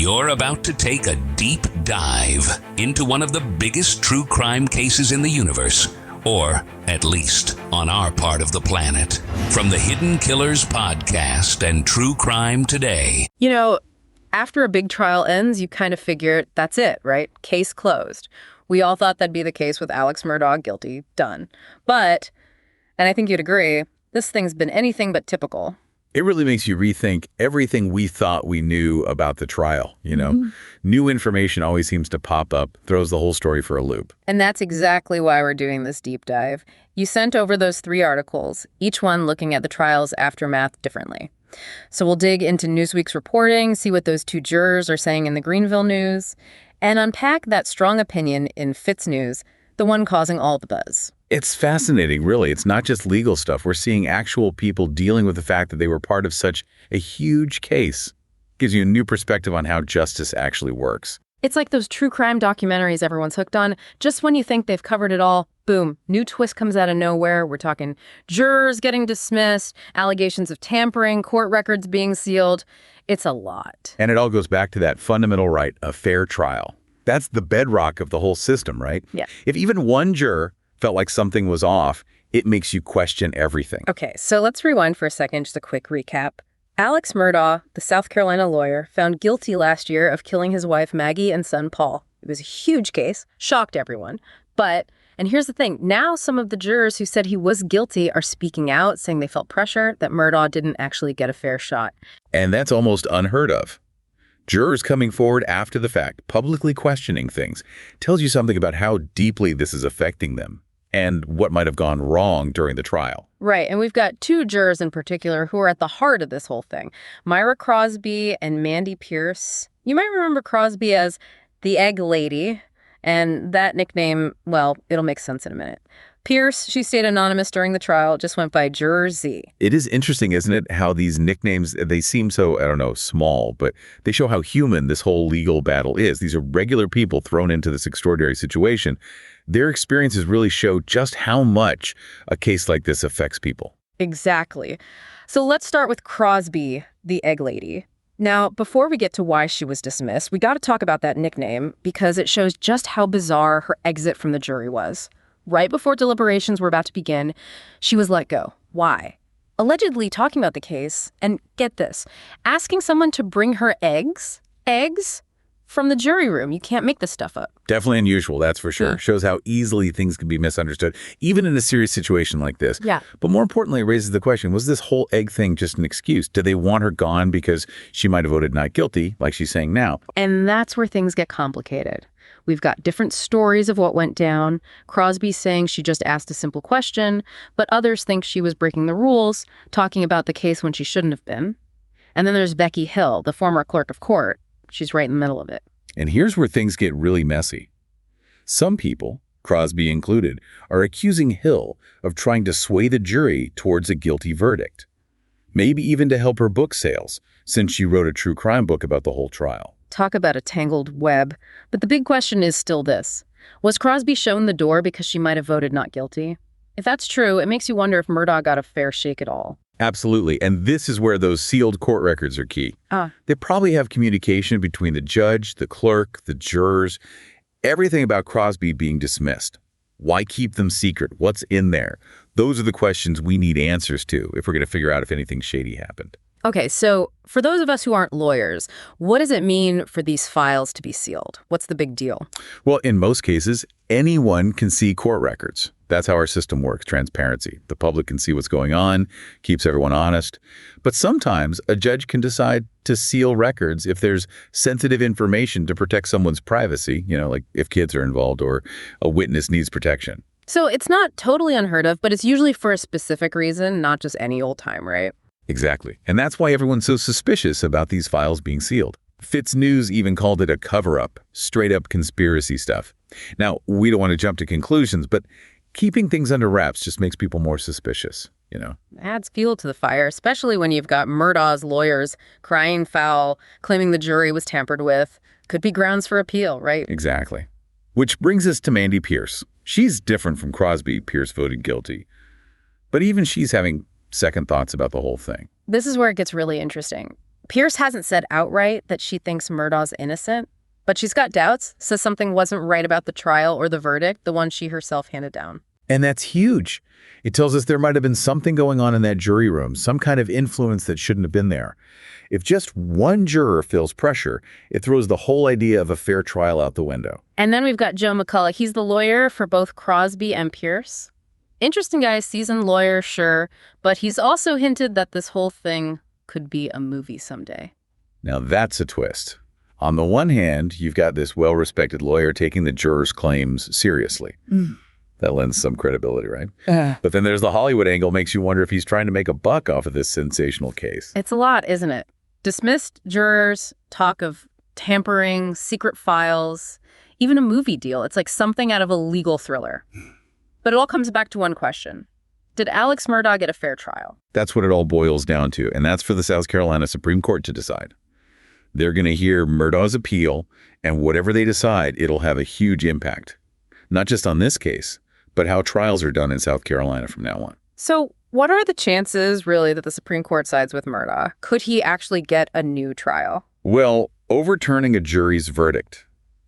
You're about to take a deep dive into one of the biggest true crime cases in the universe, or at least on our part of the planet. From the Hidden Killers podcast and True Crime Today. You know, after a big trial ends, you kind of figure that's it, right? Case closed. We all thought that'd be the case with Alex Murdaugh, guilty, done. But, and I think you'd agree, this thing's been anything but typical. It really makes you rethink everything we thought we knew about the trial, you know? New information always seems to pop up, throws the whole story for a loop. And that's exactly why we're doing this deep dive. You sent over those 3 articles, each one looking at the trial's aftermath differently. So we'll dig into Newsweek's reporting, see what those 2 jurors are saying in the Greenville News, and unpack that strong opinion in Fitz News, the one causing all the buzz. It's fascinating, really. It's not just legal stuff. We're seeing actual people dealing with the fact that they were part of such a huge case. Gives you a new perspective on how justice actually works. It's like those true crime documentaries everyone's hooked on. Just when you think they've covered it all, boom, new twist comes out of nowhere. We're talking jurors getting dismissed, allegations of tampering, court records being sealed. It's a lot. And it all goes back to that fundamental right, a fair trial. That's the bedrock of the whole system, right? Yeah. If even one juror felt like something was off, it makes you question everything. Okay, so let's rewind for a second, just a quick recap. Alex Murdaugh, the South Carolina lawyer, found guilty last year of killing his wife Maggie and son Paul. It was a huge case, shocked everyone. But, and here's the thing, now some of the jurors who said he was guilty are speaking out, saying they felt pressure, that Murdaugh didn't actually get a fair shot. And that's almost unheard of. Jurors coming forward after the fact, publicly questioning things, tells you something about how deeply this is affecting them and what might have gone wrong during the trial. Right, and we've got 2 jurors in particular who are at the heart of this whole thing. Myra Crosby and Mandy Pearce. You might remember Crosby as the Egg Lady, and that nickname, well, it'll make sense in a minute. Pearce, she stayed anonymous during the trial, just went by Juror Z. It is interesting, isn't it, how these nicknames, they seem so, I don't know, small, but they show how human this whole legal battle is. These are regular people thrown into this extraordinary situation. Their experiences really show just how much a case like this affects people. Exactly. So let's start with Crosby, the Egg Lady. Now, before we get to why she was dismissed, we got to talk about that nickname because it shows just how bizarre her exit from the jury was. Right before deliberations were about to begin, she was let go. Why? Allegedly talking about the case, and get this, asking someone to bring her eggs from the jury room. You can't make this stuff up. Definitely unusual, that's for sure. Yeah. Shows how easily things can be misunderstood, even in a serious situation like this. Yeah. But more importantly, it raises the question, was this whole egg thing just an excuse? Did they want her gone because she might have voted not guilty, like she's saying now? And that's where things get complicated. We've got different stories of what went down. Crosby saying she just asked a simple question, but others think she was breaking the rules, talking about the case when she shouldn't have been. And then there's Becky Hill, the former clerk of court. She's right in the middle of it. And here's where things get really messy. Some people, Crosby included, are accusing Hill of trying to sway the jury towards a guilty verdict. Maybe even to help her book sales, since she wrote a true crime book about the whole trial. Talk about a tangled web. But the big question is still this. Was Crosby shown the door because she might have voted not guilty? If that's true, it makes you wonder if Murdaugh got a fair shake at all. Absolutely. And this is where those sealed court records are key. They probably have communication between the judge, the clerk, the jurors, everything about Crosby being dismissed. Why keep them secret? What's in there? Those are the questions we need answers to if we're going to figure out if anything shady happened. Okay, so for those of us who aren't lawyers, what does it mean for these files to be sealed? What's the big deal? Well, in most cases, anyone can see court records. That's how our system works, transparency. The public can see what's going on, keeps everyone honest. But sometimes a judge can decide to seal records if there's sensitive information to protect someone's privacy, you know, like if kids are involved or a witness needs protection. So it's not totally unheard of, but it's usually for a specific reason, not just any old time, right? Exactly. And that's why everyone's so suspicious about these files being sealed. Fitz News even called it a cover-up, straight-up conspiracy stuff. Now, we don't want to jump to conclusions, but keeping things under wraps just makes people more suspicious, you know? Adds fuel to the fire, especially when you've got Murdaugh's lawyers crying foul, claiming the jury was tampered with. Could be grounds for appeal, right? Exactly. Which brings us to Mandy Pearce. She's different from Crosby. Pearce voted guilty. But even she's having second thoughts about the whole thing. This is where it gets really interesting. Pearce hasn't said outright that she thinks Murdaugh's innocent, but she's got doubts, says something wasn't right about the trial or the verdict, the one she herself handed down. And that's huge. It tells us there might have been something going on in that jury room, some kind of influence that shouldn't have been there. If just one juror feels pressure, it throws the whole idea of a fair trial out the window. And then we've got Joe McCulloch. He's the lawyer for both Crosby and Pearce. Interesting guy, seasoned lawyer, sure, but he's also hinted that this whole thing could be a movie someday. Now that's a twist. On the one hand, you've got this well-respected lawyer taking the jurors' claims seriously. That lends some credibility, right? But then there's the Hollywood angle, makes you wonder if he's trying to make a buck off of this sensational case. It's a lot, isn't it? Dismissed jurors, talk of tampering, secret files, even a movie deal. It's like something out of a legal thriller. But it all comes back to one question. Did Alex Murdaugh get a fair trial? That's what it all boils down to, and that's for the South Carolina Supreme Court to decide. They're going to hear Murdaugh's appeal, and whatever they decide, it'll have a huge impact. Not just on this case, but how trials are done in South Carolina from now on. So what are the chances, really, that the Supreme Court sides with Murdaugh? Could he actually get a new trial? Well, overturning a jury's verdict,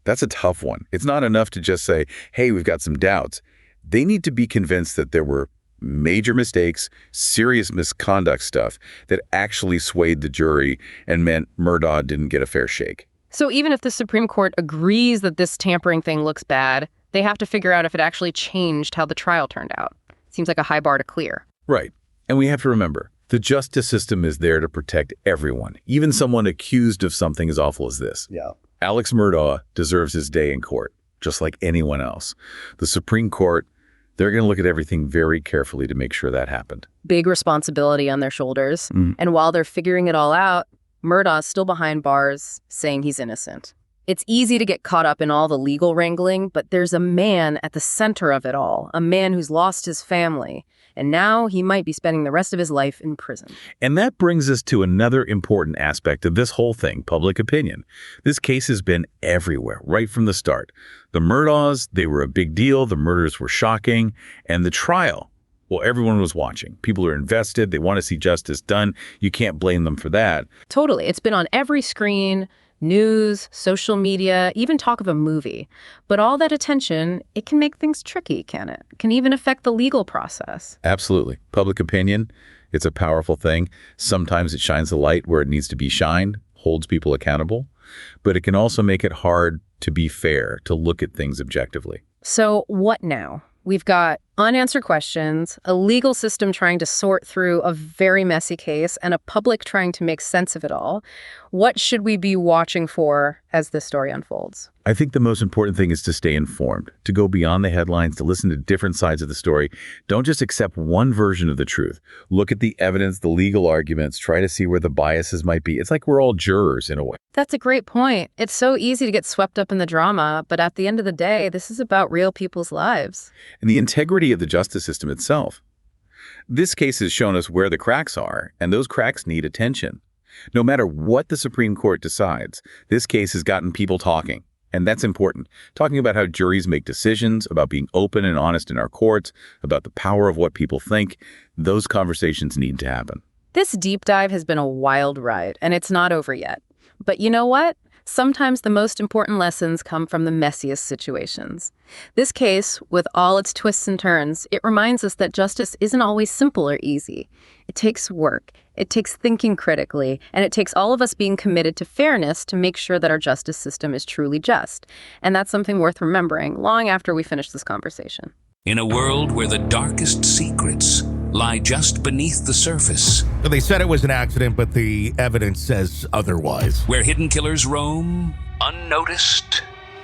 that's a tough one. It's not enough to just say, hey, we've got some doubts. They need to be convinced that there were major mistakes, serious misconduct stuff that actually swayed the jury and meant Murdaugh didn't get a fair shake. So even if the Supreme Court agrees that this tampering thing looks bad, they have to figure out if it actually changed how the trial turned out. Seems like a high bar to clear. Right. And we have to remember, the justice system is there to protect everyone, even someone accused of something as awful as this. Yeah. Alex Murdaugh deserves his day in court, just like anyone else. The Supreme Court, they're going to look at everything very carefully to make sure that happened. Big responsibility on their shoulders. And while they're figuring it all out, Murdaugh's still behind bars, saying he's innocent. It's easy to get caught up in all the legal wrangling, but there's a man at the center of it all, a man who's lost his family, and now he might be spending the rest of his life in prison. And that brings us to another important aspect of this whole thing, public opinion. This case has been everywhere, right from the start. The Murdaughs, they were a big deal, the murders were shocking, and the trial, well, everyone was watching. People are invested, they want to see justice done. You can't blame them for that. Totally. It's been on every screen, news, social media, even talk of a movie. But all that attention, it can make things tricky, can it? It can even affect the legal process. Absolutely. Public opinion, it's a powerful thing. Sometimes it shines the light where it needs to be shined, holds people accountable. But it can also make it hard to be fair, to look at things objectively. So what now? We've got unanswered questions, a legal system trying to sort through a very messy case, and a public trying to make sense of it all. What should we be watching for as this story unfolds? I think the most important thing is to stay informed, to go beyond the headlines, to listen to different sides of the story. Don't just accept one version of the truth. Look at the evidence, the legal arguments, try to see where the biases might be. It's like we're all jurors in a way. That's a great point. It's so easy to get swept up in the drama, but at the end of the day, this is about real people's lives. And the integrity of the justice system itself. This case has shown us where the cracks are, and those cracks need attention. No matter what the Supreme Court decides, this case has gotten people talking. And that's important. Talking about how juries make decisions, about being open and honest in our courts, about the power of what people think. Those conversations need to happen. This deep dive has been a wild ride, and it's not over yet. But you know what? Sometimes the most important lessons come from the messiest situations. This case, with all its twists and turns, it reminds us that justice isn't always simple or easy. It takes work, it takes thinking critically, and it takes all of us being committed to fairness to make sure that our justice system is truly just. And that's something worth remembering long after we finish this conversation. In a world where the darkest secrets lie just beneath the surface. They said it was an accident, but the evidence says otherwise. Where hidden killers roam, unnoticed,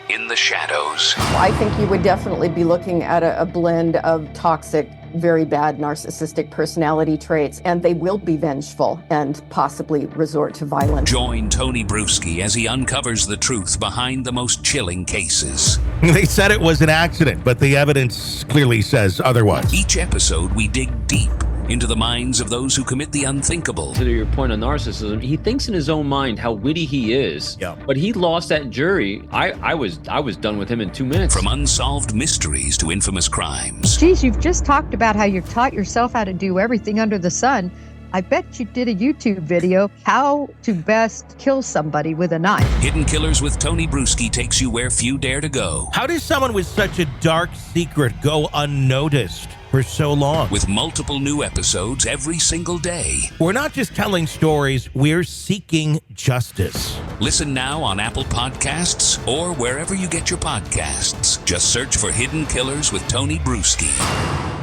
in the shadows. I think you would definitely be looking at a blend of toxic, very bad narcissistic personality traits, and they will be vengeful and possibly resort to violence. Join Tony Bruschi as he uncovers the truth behind the most chilling cases. They said it was an accident, but the evidence clearly says otherwise. Each episode, we dig deep into the minds of those who commit the unthinkable. To your point on narcissism, he thinks in his own mind how witty he is. Yeah. But he lost that jury. I was done with him in 2 minutes. From unsolved mysteries to infamous crimes. Geez, you've just talked about how you've taught yourself how to do everything under the sun. I bet you did a YouTube video, how to best kill somebody with a knife. Hidden Killers with Tony Bruschi takes you where few dare to go. How does someone with such a dark secret go unnoticed for so long? With multiple new episodes every single day. We're not just telling stories, we're seeking justice. Listen now on Apple Podcasts or wherever you get your podcasts. Just search for Hidden Killers with Tony Bruschi.